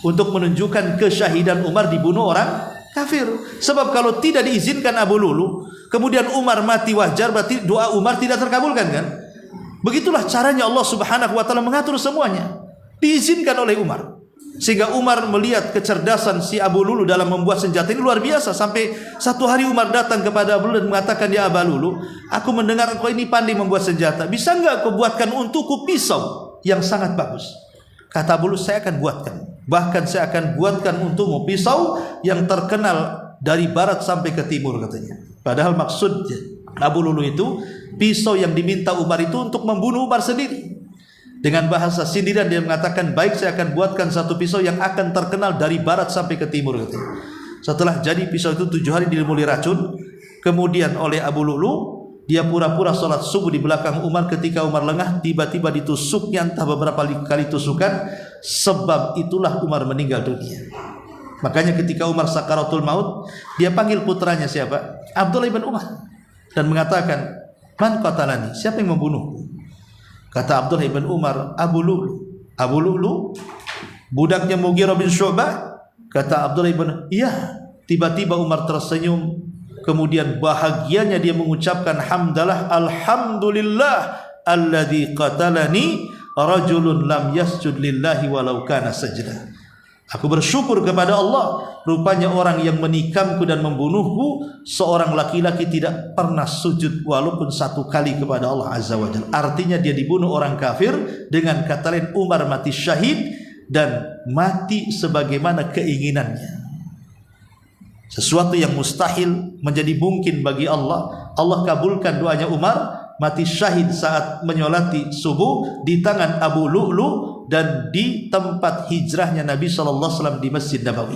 Untuk menunjukkan kesyahidan Umar dibunuh orang kafir. Sebab kalau tidak diizinkan Abu Lulu, kemudian Umar mati wajar, berarti doa Umar tidak terkabulkan kan? Begitulah caranya Allah Subhanahu wa taala mengatur semuanya. Diizinkan oleh Umar. Sehingga Umar melihat kecerdasan si Abu Lulu dalam membuat senjata ini luar biasa. Sampai satu hari Umar datang kepada Abu Lulu dan mengatakan, "Ya Abu Lulu, aku mendengar engkau ini pandai membuat senjata. Bisa enggak kau buatkan untukku pisau yang sangat bagus?" Kata Abu Lulu, "Saya akan buatkan. Bahkan saya akan buatkan untukmu pisau yang terkenal dari barat sampai ke timur," katanya. Padahal maksudnya Abu Lulu itu pisau yang diminta Umar itu untuk membunuh Umar sendiri. Dengan bahasa sindiran dia mengatakan, "Baik, saya akan buatkan satu pisau yang akan terkenal dari barat sampai ke timur," katanya. Setelah jadi pisau itu 7 hari dilumuri racun. Kemudian oleh Abu Lulu, dia pura-pura sholat subuh di belakang Umar. Ketika Umar lengah, tiba-tiba ditusuknya entah beberapa kali tusukan. Sebab itulah Umar meninggal dunia. Makanya ketika Umar sakaratul maut, dia panggil putranya siapa? Abdullah ibn Umar. Dan mengatakan, Man qatalani? Siapa yang membunuhku? Kata Abdullah ibn Umar, Abu Lu'lu. Abu Lu'lu, budaknya Mughirah bin Syu'bah. Kata Abdullah ibn, iya. Tiba-tiba Umar tersenyum, kemudian bahagianya dia mengucapkan hamdalah, alhamdulillah alladzi qatalani rajulun lam yasjud lillahi walau kana sajdah. Aku bersyukur kepada Allah, rupanya orang yang menikamku dan membunuhku seorang laki-laki tidak pernah sujud walaupun satu kali kepada Allah Azza wa Jalla. Artinya dia dibunuh orang kafir, dengan kata lain Umar mati syahid dan mati sebagaimana keinginannya. Sesuatu yang mustahil menjadi mungkin bagi Allah. Allah kabulkan doanya Umar, mati syahid saat menyolati subuh di tangan Abu Lu'lu dan di tempat hijrahnya Nabi SAW di Masjid Nabawi.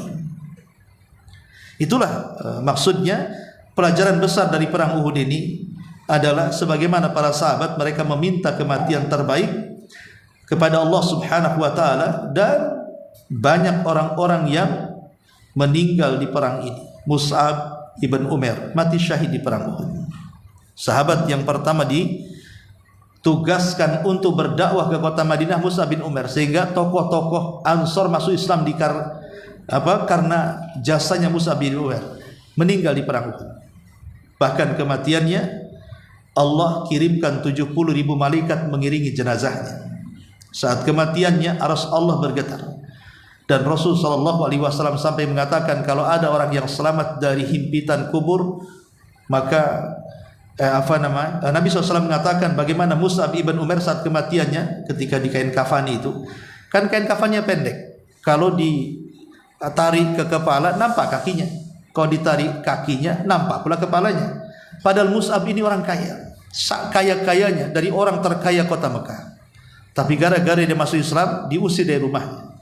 Itulah maksudnya pelajaran besar dari perang Uhud ini adalah sebagaimana para sahabat mereka meminta kematian terbaik kepada Allah Subhanahu wa taala, dan banyak orang-orang yang meninggal di perang ini. Mus'ab ibn Umair mati syahid di perang Uhud. Sahabat yang pertama ditugaskan untuk berdakwah ke kota Madinah, Mus'ab bin Umair, sehingga tokoh-tokoh Ansor masuk Islam karena jasanya Mus'ab bin Umair, meninggal di perang Uhud. Bahkan kematiannya Allah kirimkan 70.000 malaikat mengiringi jenazahnya. Saat kematiannya arsy Allah bergetar, dan Rasul SAW sampai mengatakan kalau ada orang yang selamat dari himpitan kubur, maka Nabi SAW mengatakan bagaimana Mus'ab ibn Umair saat kematiannya ketika di kain kafani itu, kan kain kafannya pendek, kalau ditarik ke kepala nampak kakinya, kalau ditarik kakinya nampak pula kepalanya. Padahal Mus'ab ini orang kaya, kaya-kayanya dari orang terkaya kota Mekah, tapi gara-gara dia masuk Islam diusir dari rumahnya,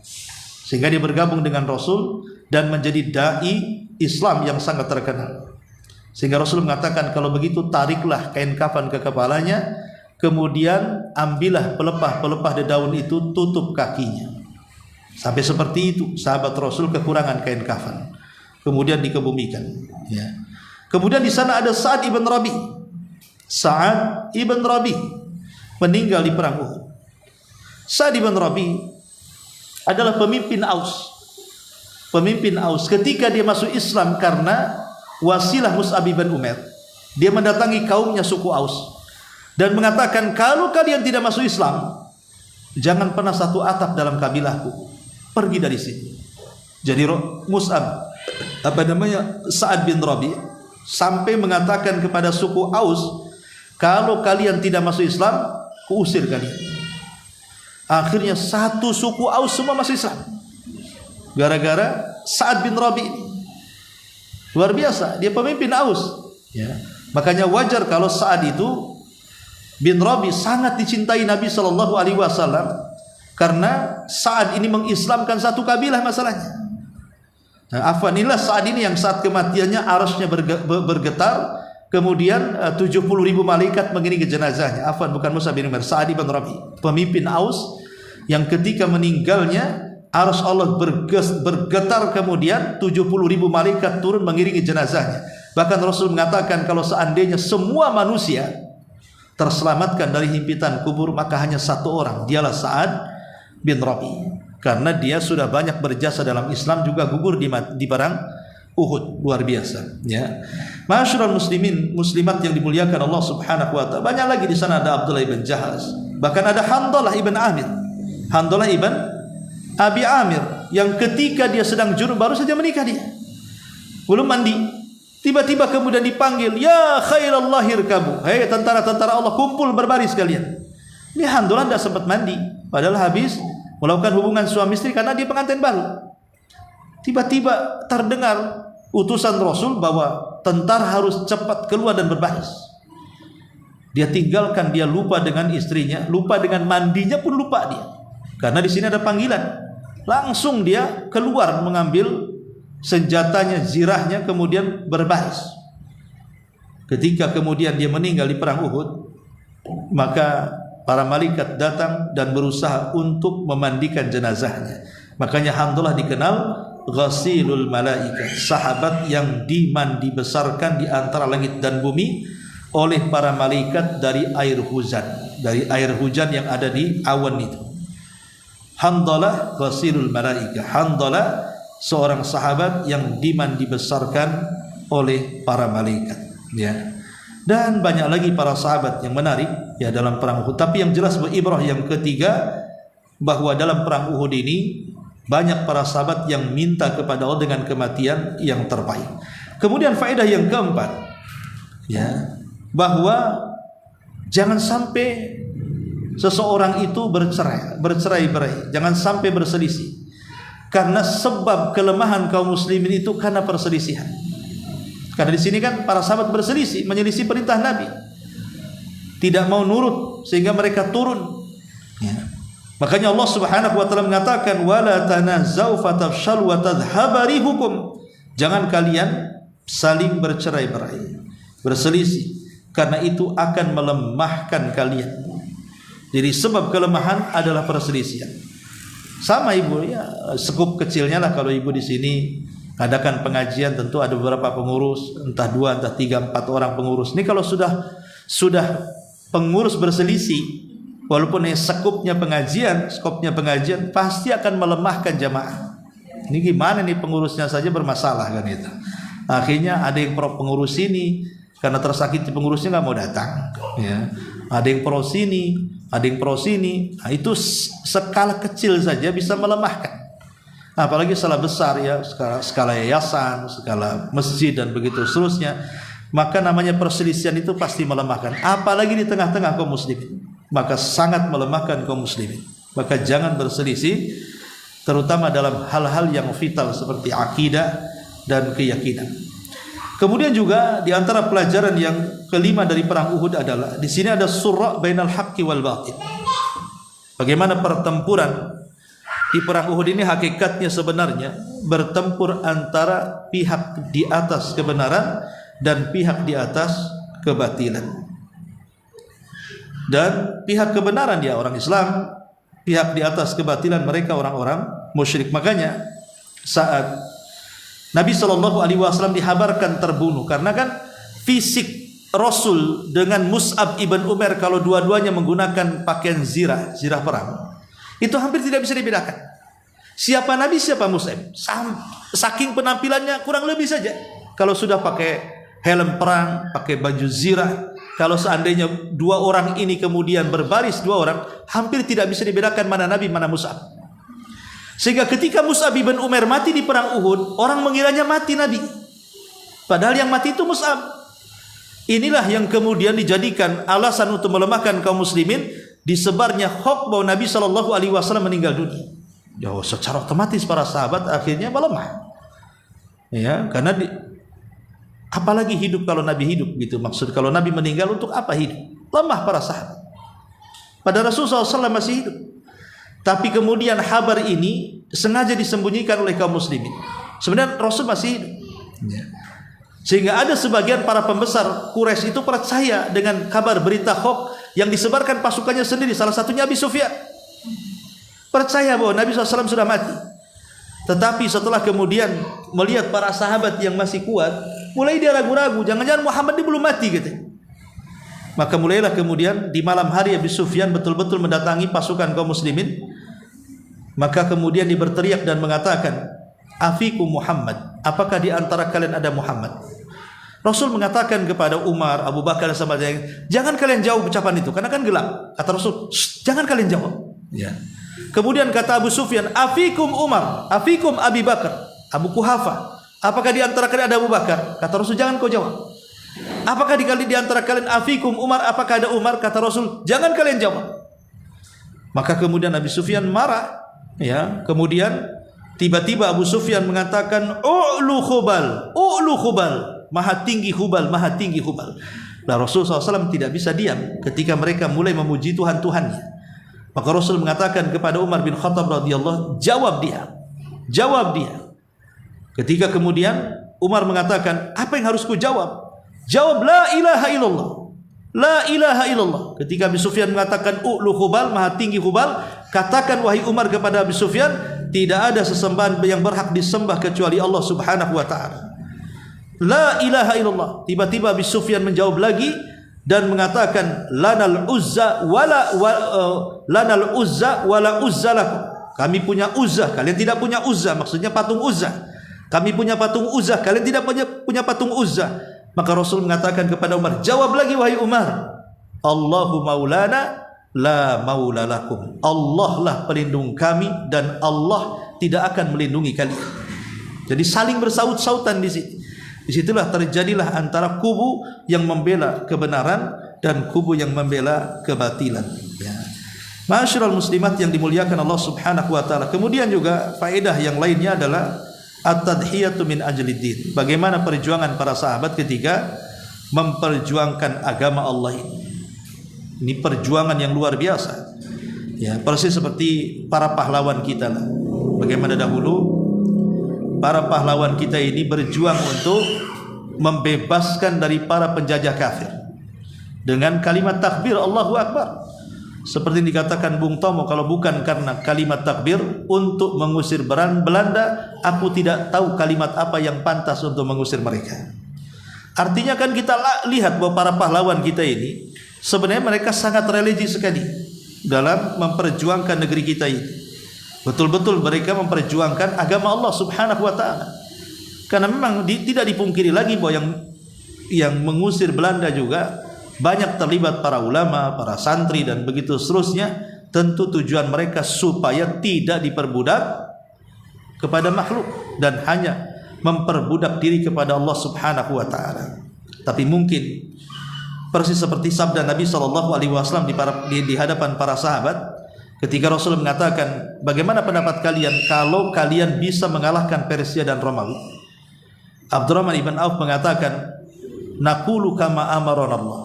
sehingga dia bergabung dengan Rasul dan menjadi dai Islam yang sangat terkenal. Sehingga Rasul mengatakan kalau begitu tariklah kain kafan ke kepalanya, kemudian ambillah pelepah-pelepah daun itu, tutup kakinya. Sampai seperti itu sahabat Rasul kekurangan kain kafan, kemudian dikebumikan. Ya. Kemudian di sana ada Sa'ad ibn Rabi. Sa'ad ibn Rabi meninggal di perang Uhud. Sa'ad ibn Rabi adalah pemimpin Aus. Pemimpin Aus ketika dia masuk Islam karena wasilah Mus'ab bin Umair, dia mendatangi kaumnya suku Aus dan mengatakan kalau kalian tidak masuk Islam, jangan pernah satu atap dalam kabilahku, pergi dari sini. Jadi Mus'ab Sa'ad bin Rabi sampai mengatakan kepada suku Aus, kalau kalian tidak masuk Islam, kuusir kalian. Akhirnya satu suku Aus semua masuk Islam gara-gara Sa'ad bin Rabi ini. Luar biasa, dia pemimpin Aus, ya. Makanya wajar kalau Sa'ad itu bin Rabi sangat dicintai Nabi SAW, karena Sa'ad ini mengislamkan satu kabilah masalahnya. Nah, inilah Sa'ad ini yang saat kematiannya arsy-nya bergetar, kemudian 70.000 malaikat mengiringi jenazahnya. Bukan Mus'ab bin Umair, Sa'ad bin Rabi, pemimpin Aus yang ketika meninggalnya arsy Allah bergetar, kemudian 70.000 malaikat turun mengiringi jenazahnya. Bahkan Rasul mengatakan kalau seandainya semua manusia terselamatkan dari himpitan kubur, maka hanya satu orang, dialah Sa'ad bin Rabi, karena dia sudah banyak berjasa dalam Islam, juga gugur di perang Uhud. Luar biasa, ya. Ma'asyiral muslimin muslimat yang dimuliakan Allah Subhanahu wa taala, banyak lagi di sana. Ada Abdullah ibn Jahaz, bahkan ada Handalah ibn Amir, Handalah ibn Abi Amir, yang ketika dia sedang junub, baru saja menikah dia, belum mandi, tiba-tiba kemudian dipanggil, ya khairallahir kabu, hei tentara-tentara Allah, kumpul berbaris kalian. Ini Handalah tidak sempat mandi, padahal habis melakukan hubungan suami istri karena dia pengantin baru. Tiba-tiba terdengar utusan Rasul bahwa tentara harus cepat keluar dan berbaris. Dia tinggalkan, dia lupa dengan istrinya, lupa dengan mandinya pun lupa dia, karena di sini ada panggilan. Langsung dia keluar mengambil senjatanya, zirahnya, kemudian berbaris. Ketika kemudian dia meninggal di perang Uhud, maka para malaikat datang dan berusaha untuk memandikan jenazahnya. Makanya Handalah dikenal ghasilul malaikat, sahabat yang dimandi besarkan di antara langit dan bumi, oleh para malaikat dari air hujan yang ada di awan itu. Handalah wasilul malaika. Handalah seorang sahabat yang dibesarkan oleh para malaikat, ya. Dan banyak lagi para sahabat yang menarik ya dalam perang Uhud. Tapi yang jelas ibrah yang ketiga, bahwa dalam perang Uhud ini banyak para sahabat yang minta kepada Allah dengan kematian yang terbaik. Kemudian faedah yang keempat, ya, bahwa jangan sampai seseorang itu bercerai-berai, jangan sampai berselisih. Karena sebab kelemahan kaum muslimin itu karena perselisihan. Karena di sini kan para sahabat berselisih, menyelisih perintah Nabi, tidak mau nurut sehingga mereka turun. Ya. Makanya Allah Subhanahu wa taala mengatakan wala tanazau fatafshalu wa tadhhaba rihukum. Jangan kalian saling bercerai-berai, berselisih, karena itu akan melemahkan kalian. Jadi sebab kelemahan adalah perselisihan. Sama ibu ya, sekup kecilnya lah kalau ibu di sini adakan pengajian, tentu ada beberapa pengurus, entah 2, entah 3, 4 orang pengurus. Ini kalau sudah pengurus berselisih, walaupun skopnya pengajian pasti akan melemahkan jamaah. Ini gimana nih, pengurusnya saja bermasalah kan itu. Akhirnya ada yang pro pengurus ini karena tersakiti pengurusnya nggak mau datang, ya. Ada yang pro sini, ada yang pro sini. Nah, itu skala kecil saja bisa melemahkan. Apalagi skala besar ya, skala yayasan, skala masjid dan begitu seterusnya. Maka namanya perselisihan itu pasti melemahkan. Apalagi di tengah-tengah kaum muslimin, maka sangat melemahkan kaum muslimin. Maka jangan berselisih, terutama dalam hal-hal yang vital seperti akidah dan keyakinan. Kemudian juga di antara pelajaran yang kelima dari perang Uhud adalah di sini ada surra bainal haqqi wal batil. Bagaimana pertempuran di perang Uhud ini hakikatnya sebenarnya bertempur antara pihak di atas kebenaran dan pihak di atas kebatilan. Dan pihak kebenaran dia orang Islam, pihak di atas kebatilan mereka orang-orang musyrik. Makanya saat Nabi SAW dihabarkan terbunuh, karena kan fisik Rasul dengan Mus'ab ibn Umair kalau dua-duanya menggunakan pakaian zirah perang, itu hampir tidak bisa dibedakan. Siapa Nabi, siapa Mus'ab. Saking penampilannya kurang lebih saja. Kalau sudah pakai helm perang, pakai baju zirah, kalau seandainya dua orang ini kemudian berbaris dua orang, hampir tidak bisa dibedakan mana Nabi, mana Mus'ab. Sehingga ketika Mus'ab bin Umair mati di perang Uhud, orang mengiranya mati Nabi. Padahal yang mati itu Mus'ab. Inilah yang kemudian dijadikan alasan untuk melemahkan kaum muslimin, disebarnya hoax bahwa Nabi SAW meninggal dunia. Ya, secara otomatis para sahabat akhirnya melemah. Ya, karena apalagi hidup kalau Nabi hidup gitu. Maksud kalau Nabi meninggal untuk apa hidup? Lemah para sahabat. Pada Rasulullah SAW masih hidup. Tapi kemudian kabar ini sengaja disembunyikan oleh kaum muslimin. Sebenarnya Rasul masih hidup. Sehingga ada sebagian para pembesar Quraisy itu percaya dengan kabar berita hoax yang disebarkan pasukannya sendiri. Salah satunya Abi Sufyan. Percaya bahwa Nabi SAW sudah mati. Tetapi setelah kemudian melihat para sahabat yang masih kuat, mulai dia ragu-ragu, jangan-jangan Muhammad ini belum mati gitu. Maka mulailah kemudian di malam hari Abi Sufyan betul-betul mendatangi pasukan kaum muslimin. Maka kemudian dia berteriak dan mengatakan, "Afikum Muhammad, apakah di antara kalian ada Muhammad?" Rasul mengatakan kepada Umar, Abu Bakar dan sahabat, "Jangan kalian jawab ucapan itu karena kan gelap." Kata Rasul, "Jangan kalian jawab." Ya. Kemudian kata Abu Sufyan, "Afikum Umar, afikum Abi Bakar." Abu Kuhafa, "Apakah di antara kalian ada Abu Bakar?" Kata Rasul, "Jangan kau jawab." "Apakah di antara kalian afikum Umar, apakah ada Umar?" Kata Rasul, "Jangan kalian jawab." Maka kemudian Abi Sufyan marah, ya. Kemudian tiba-tiba Abu Sufyan mengatakan, "U'lu Hubal, u'lu Hubal." Maha tinggi Hubal, maha tinggi Hubal. Nah, Rasulullah SAW tidak bisa diam ketika mereka mulai memuji Tuhan-Tuhannya. Maka Rasul mengatakan kepada Umar bin Khattab radhiyallahu, "Jawab dia, jawab dia." Ketika kemudian Umar mengatakan, "Apa yang harus ku jawab?" "Jawab la ilaha illallah, la ilaha illallah." Ketika Abi Sufyan mengatakan u'lu Hubal, maha tinggi Hubal, katakan wahai Umar kepada Abi Sufyan, tidak ada sesembahan yang berhak disembah kecuali Allah Subhanahu wa taala. La ilaha illallah. Tiba-tiba Abi Sufyan menjawab lagi, dan mengatakan lanal uzza wala uzza lakum. Kami punya Uzzah, kalian tidak punya Uzzah. Maksudnya patung Uzzah. Kami punya patung Uzzah, kalian tidak punya patung Uzzah. Maka Rasul mengatakan kepada Umar, jawab lagi wahai Umar, Allahu maulana la maula lakum. Allah lah pelindung kami dan Allah tidak akan melindungi kalian. Jadi saling bersaut-sautan di situ. Disitulah terjadilah antara kubu yang membela kebenaran dan kubu yang membela kebatilan. Ya. Ma'asyiral muslimat yang dimuliakan Allah Subhanahu wa taala. Kemudian juga faedah yang lainnya adalah at-tadhiyatu min ajliddin. Bagaimana perjuangan para sahabat ketika memperjuangkan agama Allah ini. Ini perjuangan yang luar biasa. Ya, persis seperti para pahlawan kita lah. Bagaimana dahulu para pahlawan kita ini berjuang untuk membebaskan dari para penjajah kafir dengan kalimat takbir Allahu Akbar. Seperti dikatakan Bung Tomo, kalau bukan karena kalimat takbir untuk mengusir Belanda, aku tidak tahu kalimat apa yang pantas untuk mengusir mereka. Artinya kan kita lihat bahwa para pahlawan kita ini sebenarnya mereka sangat religi sekali dalam memperjuangkan negeri kita ini. Betul-betul mereka memperjuangkan agama Allah Subhanahu wa taala. Karena memang tidak dipungkiri lagi bahwa yang mengusir Belanda juga banyak terlibat para ulama, para santri dan begitu seterusnya. Tentu tujuan mereka supaya tidak diperbudak kepada makhluk dan hanya memperbudak diri kepada Allah Subhanahu wa taala. Tapi mungkin persis seperti sabda Nabi SAW di hadapan para sahabat ketika Rasul mengatakan, bagaimana pendapat kalian kalau kalian bisa mengalahkan Persia dan Romawi? Abdurrahman ibn Auf mengatakan, naqulu kama amarana Allah.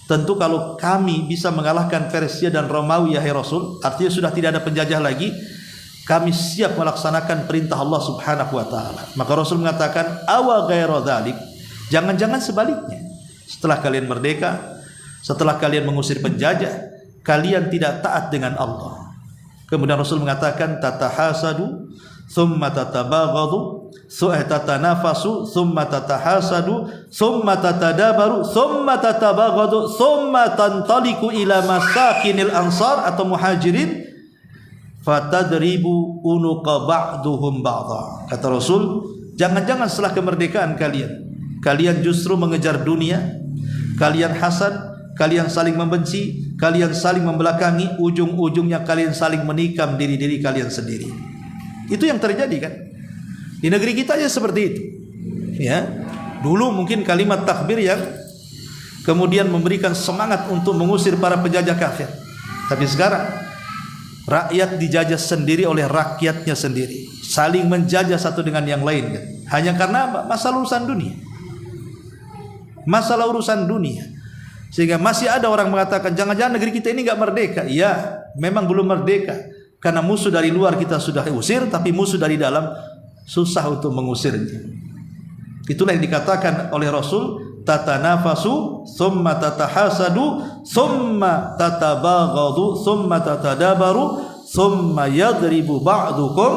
Tentu kalau kami bisa mengalahkan Persia dan Romawi ya Rasul, artinya sudah tidak ada penjajah lagi, kami siap melaksanakan perintah Allah Subhanahu wa taala. Maka Rasul mengatakan, awa ghairu dzalik, jangan-jangan sebaliknya. Setelah kalian merdeka, setelah kalian mengusir penjajah, kalian tidak taat dengan Allah. Kemudian Rasul mengatakan, tatahasadu thumma tatabaghadu tatanafasu thumma tatahasadu thumma tatadabaru thumma tatabaghadu thumma tantaliku ila masakinil ansar atau muhajirin fatadribu unuqa ba'duhum ba'dha. Kata Rasul, jangan-jangan setelah kemerdekaan kalian justru mengejar dunia, kalian hasad, kalian saling membenci, kalian saling membelakangi, ujung-ujungnya kalian saling menikam diri-diri kalian sendiri. Itu yang terjadi kan? Di negeri kita aja seperti itu. Ya. Dulu mungkin kalimat takbir yang kemudian memberikan semangat untuk mengusir para penjajah kafir. Tapi sekarang rakyat dijajah sendiri oleh rakyatnya sendiri, saling menjajah satu dengan yang lain kan? Hanya karena apa? Masalah urusan dunia. Masalah urusan dunia. Sehingga masih ada orang mengatakan jangan-jangan negeri kita ini enggak merdeka. Iya, memang belum merdeka. Karena musuh dari luar kita sudah usir, tapi musuh dari dalam susah untuk mengusirnya. Itulah yang dikatakan oleh Rasul, tatanafasu thumma tatahasadu thumma tatabaghadu thumma tatadabaru thumma yadribu ba'dukum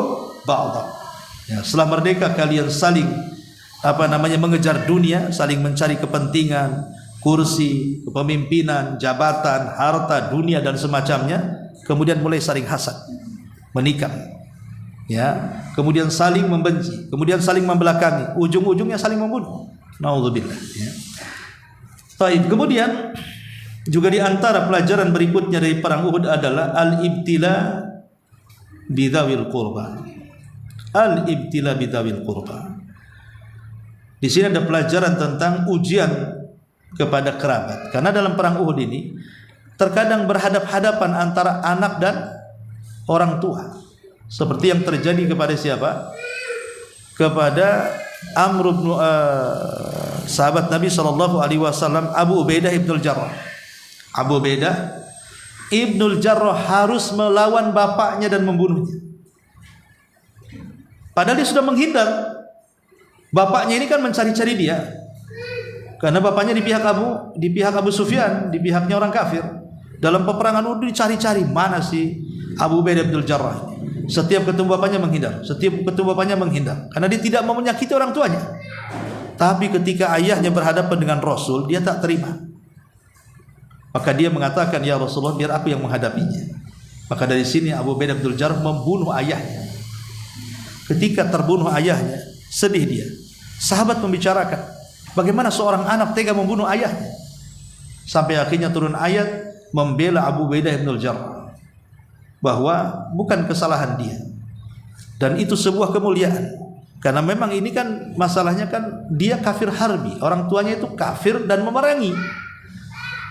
ba'dha. Ya, setelah merdeka kalian saling mengejar dunia, saling mencari kepentingan, kursi, kepemimpinan, jabatan, harta, dunia dan semacamnya, kemudian mulai saling hasad, menikam. Ya, kemudian saling membenci, kemudian saling membelakangi, ujung-ujungnya saling membunuh. Nauzubillah. Ya. Baik, kemudian juga di antara pelajaran berikutnya dari perang Uhud adalah al-ibtila bidzawil qurba. Al-ibtila bidzawil qurba. Di sini ada pelajaran tentang ujian kepada kerabat. Karena dalam perang Uhud ini terkadang berhadap-hadapan antara anak dan orang tua. Seperti yang terjadi kepada siapa? Kepada Amr bin sahabat Nabi SAW, Abu Ubaidah ibnul Jarrah. Abu Ubaidah ibnul Jarrah harus melawan bapaknya dan membunuhnya. Padahal dia sudah menghindar. Bapaknya ini kan mencari-cari dia. Karena bapaknya di pihak Abu Sufyan, di pihaknya orang kafir. Dalam peperangan Uhud dicari-cari mana sih Abu Ubaidah ibnul Jarrah. Setiap ketemu bapaknya menghindar, karena dia tidak mau menyakiti orang tuanya. Tapi ketika ayahnya berhadapan dengan Rasul, dia tak terima. Maka dia mengatakan, ya Rasulullah, biar aku yang menghadapinya. Maka dari sini Abu Ubaidah bin Jarrah membunuh ayahnya. Ketika terbunuh ayahnya, sedih dia. Sahabat membicarakan, bagaimana seorang anak tega membunuh ayahnya. Sampai akhirnya turun ayat membela Abu Ubaidah bin Jarrah, bahwa bukan kesalahan dia, dan itu sebuah kemuliaan. Karena memang ini kan masalahnya kan dia kafir harbi, orang tuanya itu kafir dan memerangi.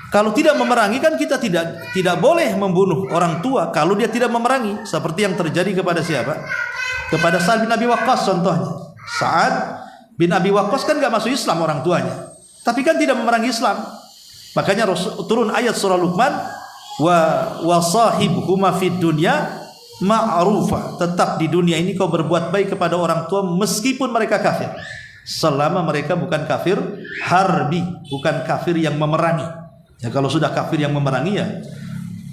Kalau tidak memerangi kan kita tidak boleh membunuh orang tua kalau dia tidak memerangi, seperti yang terjadi kepada siapa? Kepada Sa'ad bin Abi Waqqas contohnya. Sa'ad bin Abi Waqqas kan enggak masuk Islam orang tuanya, tapi kan tidak memerangi Islam. Makanya turun ayat surah Luqman, wa sahibuhuma fid dunya ma'rufa, tetap di dunia ini kau berbuat baik kepada orang tua meskipun mereka kafir, selama mereka bukan kafir harbi, bukan kafir yang memerangi. Ya, kalau sudah kafir yang memerangi ya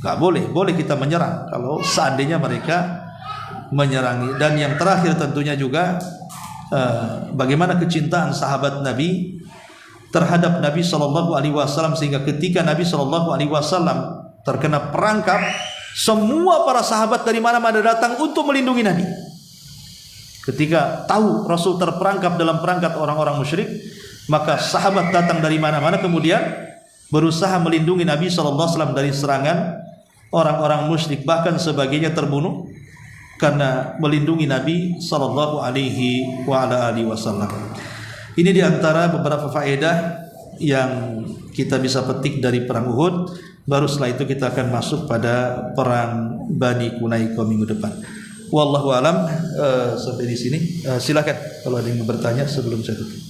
nggak boleh kita menyerang kalau seandainya mereka menyerangi. Dan yang terakhir tentunya juga bagaimana kecintaan sahabat Nabi terhadap Nabi SAW, sehingga ketika Nabi SAW terkena perangkap, semua para sahabat dari mana-mana datang untuk melindungi Nabi. Ketika tahu Rasul terperangkap dalam perangkat orang-orang musyrik, maka sahabat datang dari mana-mana kemudian berusaha melindungi Nabi SAW dari serangan orang-orang musyrik, bahkan sebagainya terbunuh karena melindungi Nabi SAW. Ini diantara beberapa faedah yang kita bisa petik dari perang Uhud. Baru setelah itu kita akan masuk pada perang Bani Qunaiqah minggu depan. Wallahu alam. Sampai di sini. Silakan kalau ada yang bertanya sebelum saya tutup.